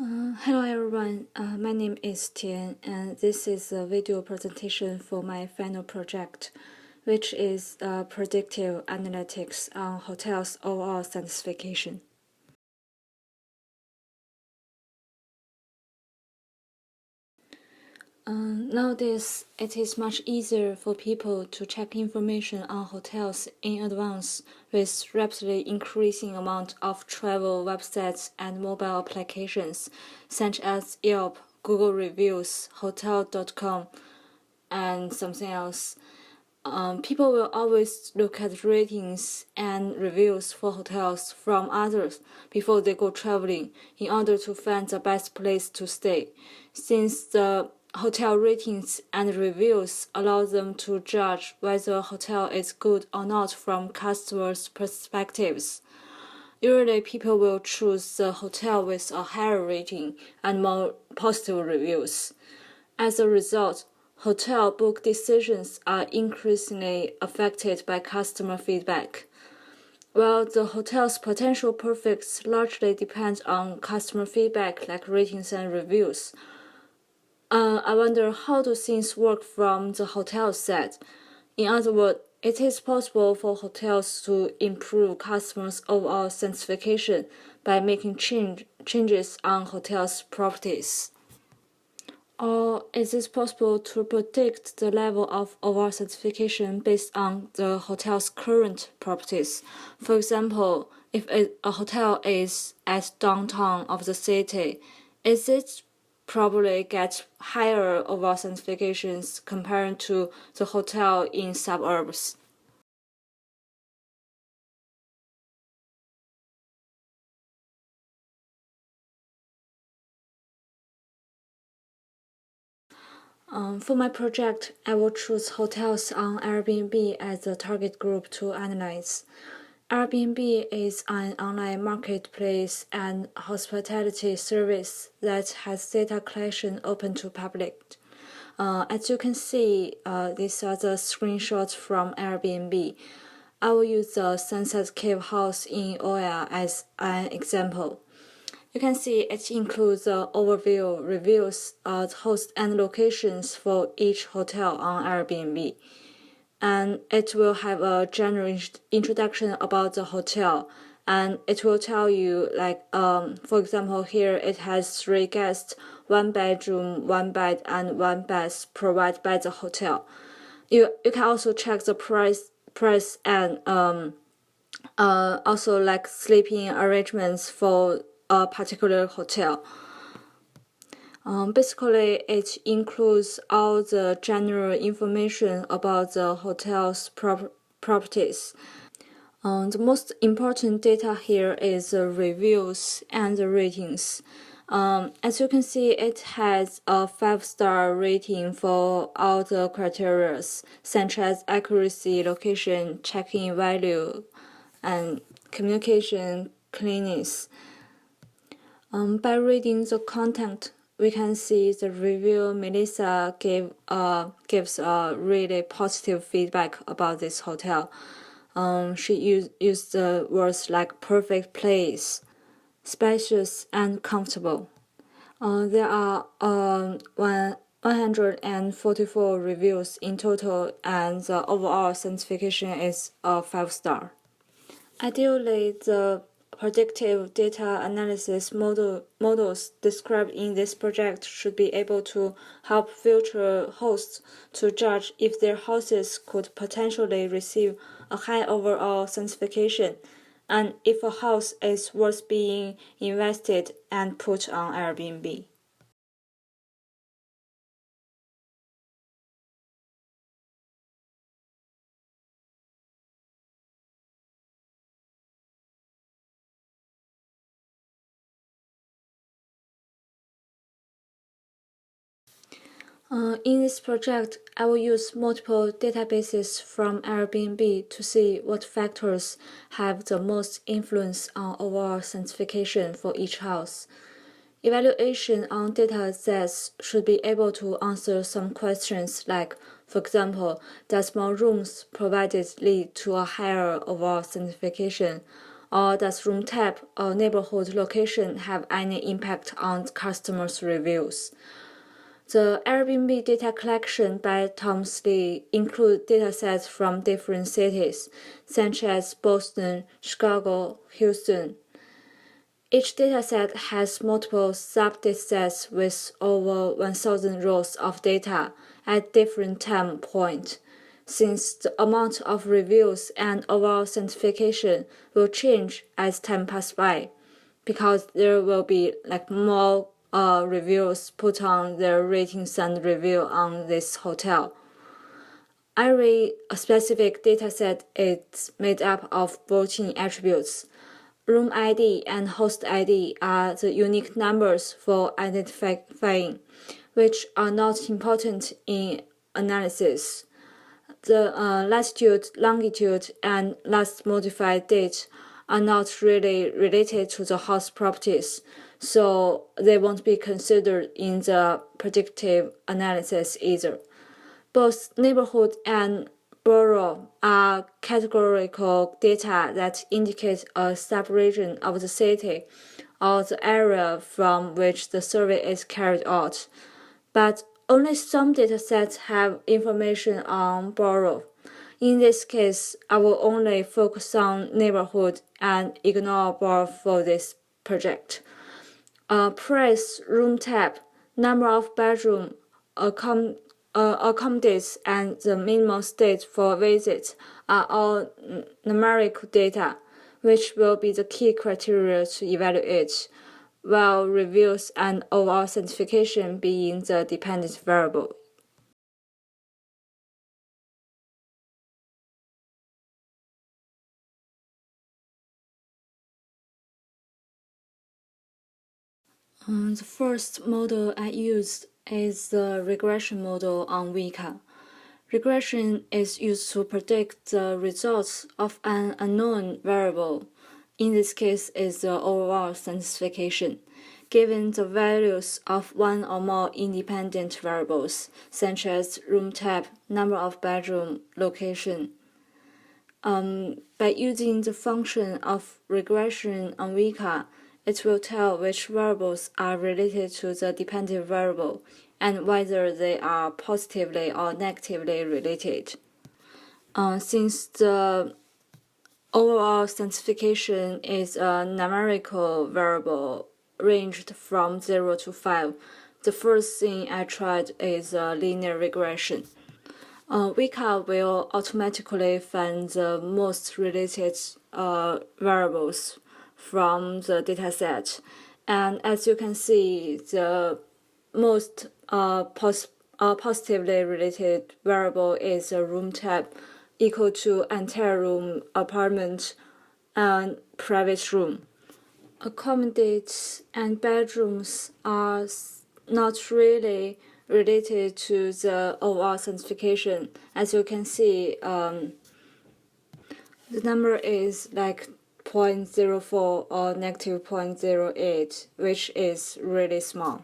Hello everyone, my name is Tian, and this is a video presentation for my final project, which is predictive analytics on hotels' overall satisfaction. Nowadays, it is much easier for people to check information on hotels in advance with rapidly increasing amount of travel websites and mobile applications such as Yelp, Google Reviews, Hotel.com, and something else. People will always look at ratings and reviews for hotels from others before they go traveling in order to find the best place to stay, since the hotel ratings and reviews allow them to judge whether a hotel is good or not from customers' perspectives. Usually, people will choose the hotel with a higher rating and more positive reviews. As a result, hotel book decisions are increasingly affected by customer feedback. While the hotel's potential profits largely depend on customer feedback like ratings and reviews, I wonder how do things work from the hotel side. In other words, it is possible for hotels to improve customers' overall satisfaction by making changes on hotels' properties. Or is it possible to predict the level of overall satisfaction based on the hotel's current properties? For example, if a hotel is at downtown of the city, is it probably get higher overall satisfactions compared to the hotel in suburbs? For my project, I will choose hotels on Airbnb as the target group to analyze. Airbnb is an online marketplace and hospitality service that has data collection open to public. As you can see, these are the screenshots from Airbnb. I will use the Sunset Cave House in Oya as an example. You can see it includes the overview, reviews, host and locations for each hotel on Airbnb. And it will have a general introduction about the hotel. And it will tell you, for example, here it has 3 guests, 1 bedroom, 1 bed, and 1 bath provided by the hotel. You can also check the price and also like sleeping arrangements for a particular hotel. Basically, it includes all the general information about the hotel's properties. The most important data here is the reviews and the ratings. As you can see, it has a 5-star rating for all the criteria, such as accuracy, location, check-in value, and communication cleanliness. By reading the content, we can see the review Melissa gives a really positive feedback about this hotel. She used the words like perfect place, spacious and comfortable. There are 144 reviews in total, and the overall certification is a 5-star. Ideally, the predictive data analysis models described in this project should be able to help future hosts to judge if their houses could potentially receive a high overall certification and if a house is worth being invested and put on Airbnb. In this project, I will use multiple databases from Airbnb to see what factors have the most influence on overall certification for each house. Evaluation on data sets should be able to answer some questions like, for example, does more rooms provided lead to a higher overall certification? or does room type or neighborhood location have any impact on customers' reviews? The Airbnb data collection by Thomas Lee includes datasets from different cities, such as Boston, Chicago, Houston. Each dataset has multiple sub-datasets with over 1,000 rows of data at different time points. Since the amount of reviews and overall certification will change as time passes by, because there will be more reviews put on their ratings and review on this hotel. Every specific dataset is made up of 14 attributes. Room ID and host ID are the unique numbers for identifying, which are not important in analysis. The latitude, longitude, and last modified date are not really related to the host properties, so they won't be considered in the predictive analysis either. Both neighborhood and borough are categorical data that indicate a subregion of the city or the area from which the survey is carried out, but only some datasets have information on borough. In this case, I will only focus on neighborhood and ignore borough for this project. Price, room type, number of bedroom, accommodates, and the minimum date for visit are all numerical data, which will be the key criteria to evaluate, while reviews and overall certification being the dependent variable. The first model I used is the regression model on Weka. Regression is used to predict the results of an unknown variable. In this case, is the overall certification, given the values of one or more independent variables, such as room type, number of bedroom, location. By using the function of regression on Weka, it will tell which variables are related to the dependent variable and whether they are positively or negatively related. Since the overall certification is a numerical variable ranged from 0 to 5, the first thing I tried is linear regression. Weka will automatically find the most related variables from the dataset, and as you can see, the most positively related variable is a room type equal to entire room, apartment, and private room. Accommodates and bedrooms are not really related to the overall certification. As you can see, the number is 0.04 or negative 0.08, which is really small.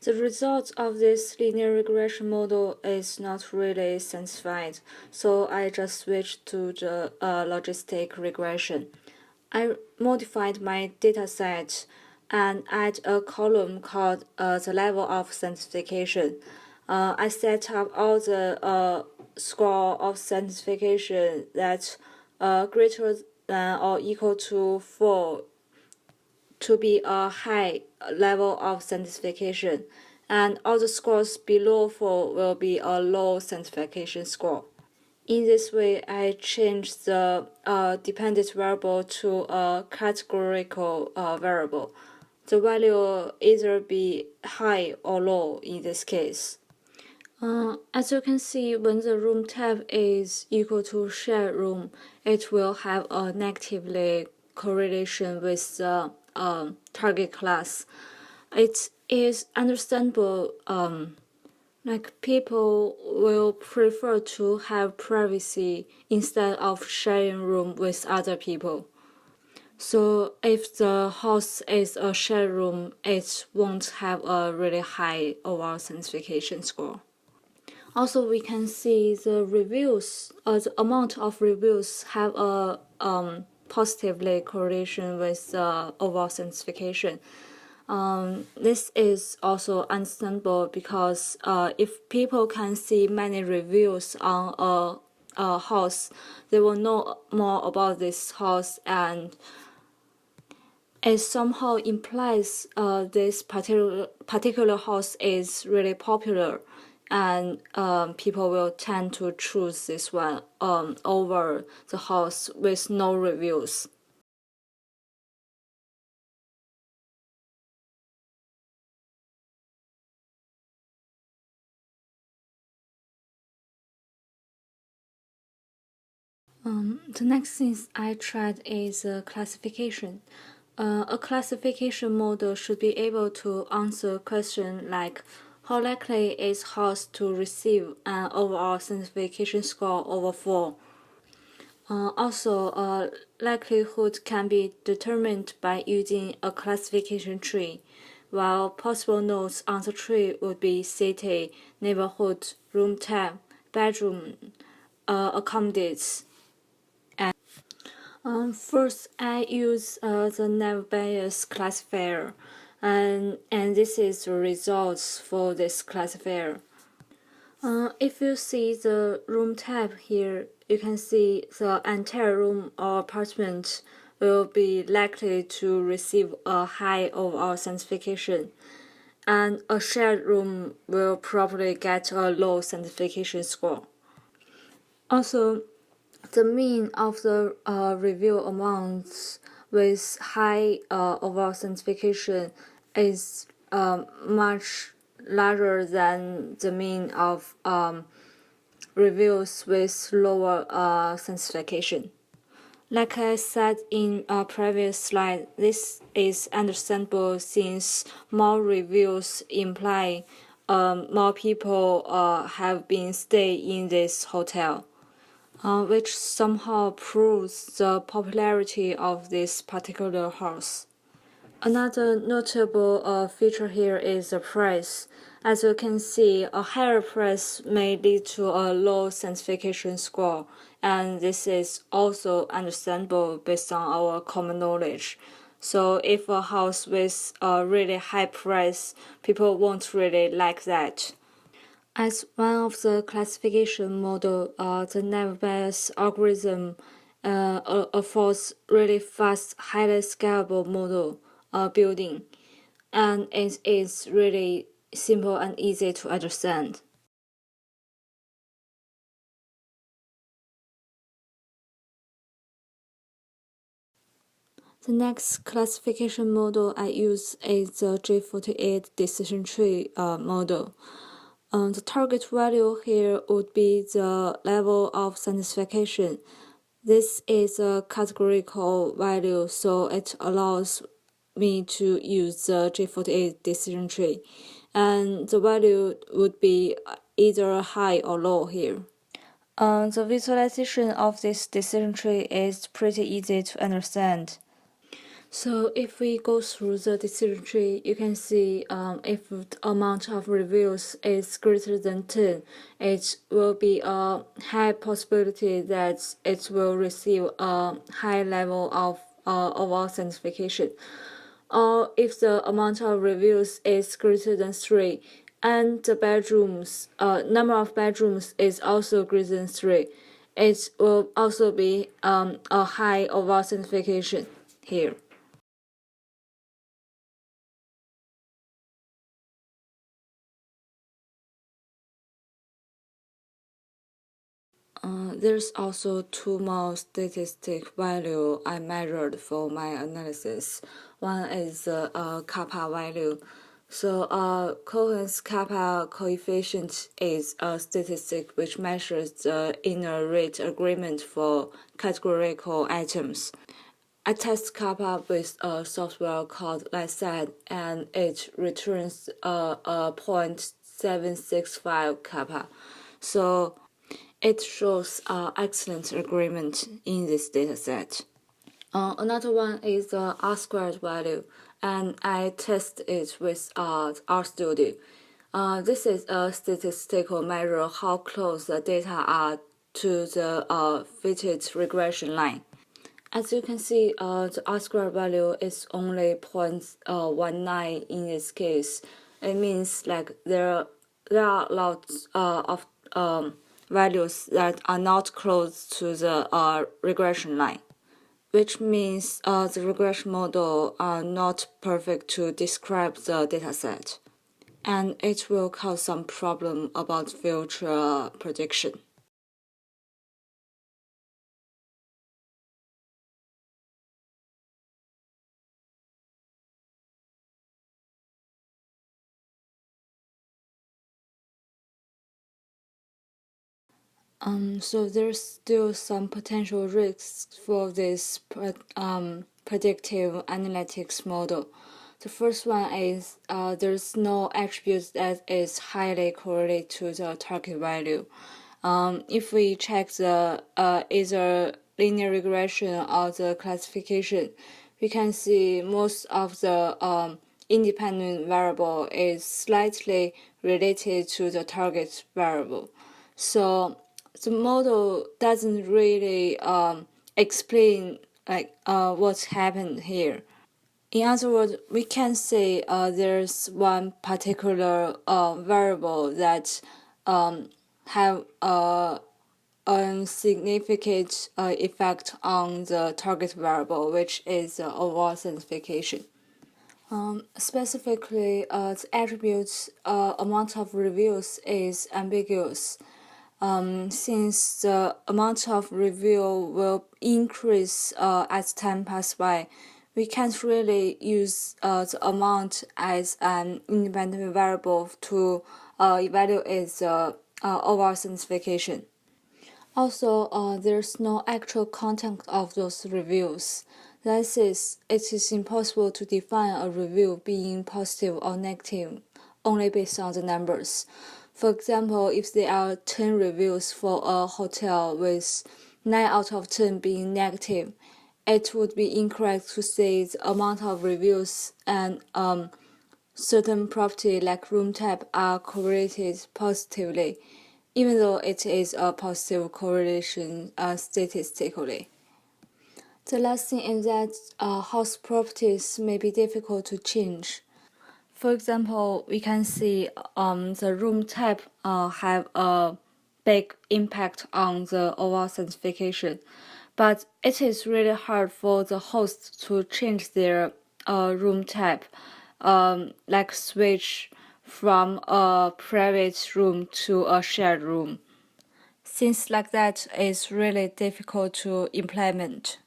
The result of this linear regression model is not really satisfied, so I just switched to the logistic regression. I modified my dataset and add a column called the level of certification. I set up all the score of certification that greater than or equal to 4 to be a high level of certification, and all the scores below 4 will be a low certification score. In this way, I changed the dependent variable to a categorical variable. The value will either be high or low in this case. As you can see, when the room type is equal to shared room, it will have a negatively correlation with the target class. It is understandable, people will prefer to have privacy instead of sharing room with other people. So if the house is a shared room, it won't have a really high overall certification score. Also, we can see the reviews, the amount of reviews have a positively correlation with overall satisfaction. This is also understandable because if people can see many reviews on a house, they will know more about this house, and it somehow implies this particular house is really popular, and people will tend to choose this one over the house with no reviews. The next thing I tried is classification. A classification model should be able to answer questions like how likely is house to receive an overall satisfaction score over 4. Also, likelihood can be determined by using a classification tree, while possible nodes on the tree would be city, neighborhood, room type, bedroom, accommodates. First, I use the naive Bayes classifier, and this is the results for this classifier. If you see the room type here, you can see the entire room or apartment will be likely to receive a high overall satisfaction, and a shared room will probably get a low satisfaction score. Also, the mean of the review amounts with high overall satisfaction is much larger than the mean of reviews with lower satisfaction. Like I said in a previous slide, this is understandable since more reviews imply more people have been staying in this hotel, which somehow proves the popularity of this particular house. Another notable feature here is the price. As you can see, a higher price may lead to a low satisfaction score, and this is also understandable based on our common knowledge. So if a house with a really high price, people won't really like that. As one of the classification model, the naive Bayes algorithm affords really fast, highly scalable model building, and it is really simple and easy to understand. The next classification model I use is the G48 decision tree model. The target value here would be the level of satisfaction. This is a categorical value, so it allows me to use the G48 decision tree, and the value would be either high or low here. The visualization of this decision tree is pretty easy to understand. So if we go through the decision tree, you can see if the amount of reviews is greater than 10, it will be a high possibility that it will receive a high level of overall satisfaction. Or if the amount of reviews is greater than 3, and the bedrooms number of bedrooms is also greater than 3, it will also be a high overall satisfaction here. There's also two more statistic value I measured for my analysis. One is the kappa value. So Cohen's kappa coefficient is a statistic which measures the inner rate agreement for categorical items. I test kappa with a software called INLS625, and it returns a 0.765 kappa. So it shows excellent agreement in this dataset. Another one is the R-squared value, and I test it with RStudio. This is a statistical measure how close the data are to the fitted regression line. As you can see, the R-square value is only 0.19 in this case. It means like there are lots of values that are not close to the regression line, which means the regression model are not perfect to describe the dataset, and it will cause some problem about future prediction. So there's still some potential risks for this predictive analytics model. The first one is there's no attribute that is highly correlated to the target value. If we check the either linear regression or the classification, we can see most of the independent variable is slightly related to the target variable. So the model doesn't really explain what's happened here. In other words, we can say there's one particular variable that have a significant effect on the target variable, which is overall simplification. Specifically, the attributes amount of reviews is ambiguous. Since the amount of review will increase as time passes by, we can't really use the amount as an independent variable to evaluate the overall simplification. Also, there's no actual content of those reviews. That is, it is impossible to define a review being positive or negative only based on the numbers. For example, if there are 10 reviews for a hotel with 9 out of 10 being negative, it would be incorrect to say the amount of reviews and certain property like room type are correlated positively, even though it is a positive correlation statistically. The last thing is that house properties may be difficult to change. For example, we can see the room type have a big impact on the overall simplification, but it is really hard for the host to change their room type, like switch from a private room to a shared room. Things like that is really difficult to implement.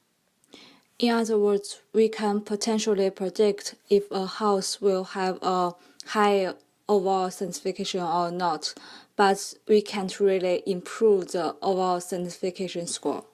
In other words, we can potentially predict if a house will have a high overall simplification or not, but we can't really improve the overall simplification score.